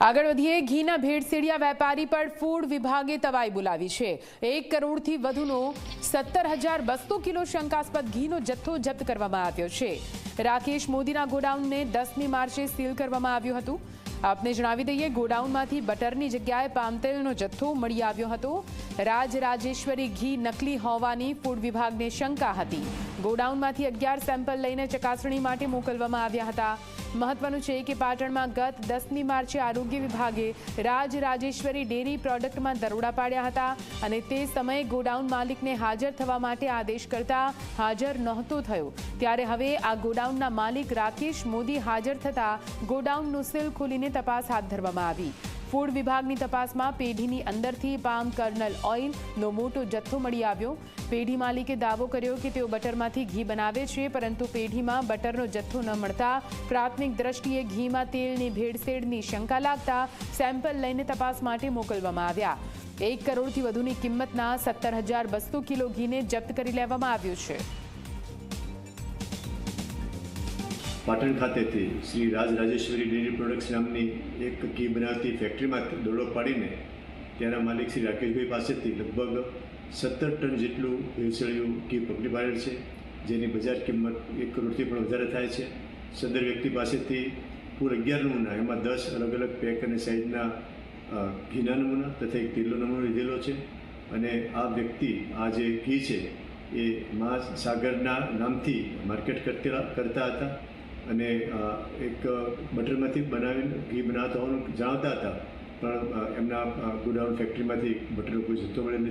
આગળ વધીએ ઘીના ભેળસેળિયા વેપારી પર ફૂડ વિભાગે તવાઈ બોલાવી છે। 1 કરોડથી વધુનો 17,200 કિલો શંકાસ્પદ ઘીનો જથ્થો જપ્ત કરવામાં આવ્યો છે। રાકેશ મોદીના ગોડાઉનને 10મી માર્ચે સીલ કરવામાં આવ્યું હતું। આપને જણાવી દઈએ, ગોડાઉનમાંથી બટરની જગ્યાએ પામતેલનો જથ્થો મળી આવ્યો હતો। રાજેશ્વરી ઘી નકલી હોવાની ફૂડ વિભાગને શંકા હતી। ગોડાઉનમાંથી 11 સેમ્પલ લઈને ચકાસણી માટે મોકલવામાં આવ્યા હતા। મહત્વનું છે કે પાટણમાં ગત 10મી માર્ચે આરોગ્ય વિભાગે રાજેશ્વરી ડેરી પ્રોડક્ટમાં દરોડા પાડ્યા હતા અને તે સમયે ગોડાઉન માલિકને હાજર થવા માટે આદેશ કરતા હાજર નહોતો થયો। ત્યારે હવે આ ગોડાઉનના માલિક રાકેશ મોદી હાજર થતા ગોડાઉનનું સીલ ખોલીને તપાસ હાથ ધરવામાં આવી। ફૂડ વિભાગની તપાસમાં પેઢીની અંદરથી પામ કર્નલ ઓઇલનો મોટો જથ્થો મળી આવ્યો। પેઢી માલિકે દાવો કર્યો કે તેઓ બટરમાંથી ઘી બનાવે છે, પરંતુ પેઢીમાં બટરનો જથ્થો ન મળતા પ્રાથમિક દ્રષ્ટિએ ઘીમાં તેલની ભેળસેળની શંકા લાગતા સેમ્પલ લઈને તપાસ માટે મોકલવામાં આવ્યા। 1 કરોડથી વધુની કિંમતના 17,200 કિલો ઘીને જપ્ત કરી લેવામાં આવ્યું છે। પાટણ ખાતેથી શ્રી રાજેશ્વરી ડેરી પ્રોડક્ટ્સ નામની એક ઘી બનાવતી ફેક્ટરીમાં દરોડો પાડીને ત્યાંના માલિક શ્રી રાકેશભાઈ પાસેથી લગભગ 17 ટન જેટલું ભેળસેળિયું ઘી પકડી પાડેલ છે, જેની બજાર કિંમત 1 કરોડથી પણ વધારે થાય છે। સદર વ્યક્તિ પાસેથી કુલ 11 નમૂના, એમાં 10 અલગ અલગ પેક અને સાઇઝના ઘીના નમૂના તથા એક તેલનો નમૂનો લીધેલો છે। અને આ વ્યક્તિ આ જે ઘી છે એ મહાસાગરના નામથી માર્કેટ કરતા હતા અને એક બટરમાંથી બનાવીને ઘી બનાવતા હોવાનું જણાવતા હતા, પણ એમના ગોડાઉન ફેક્ટરીમાંથી બટરનો કોઈ જથ્થો મળેલ નથી।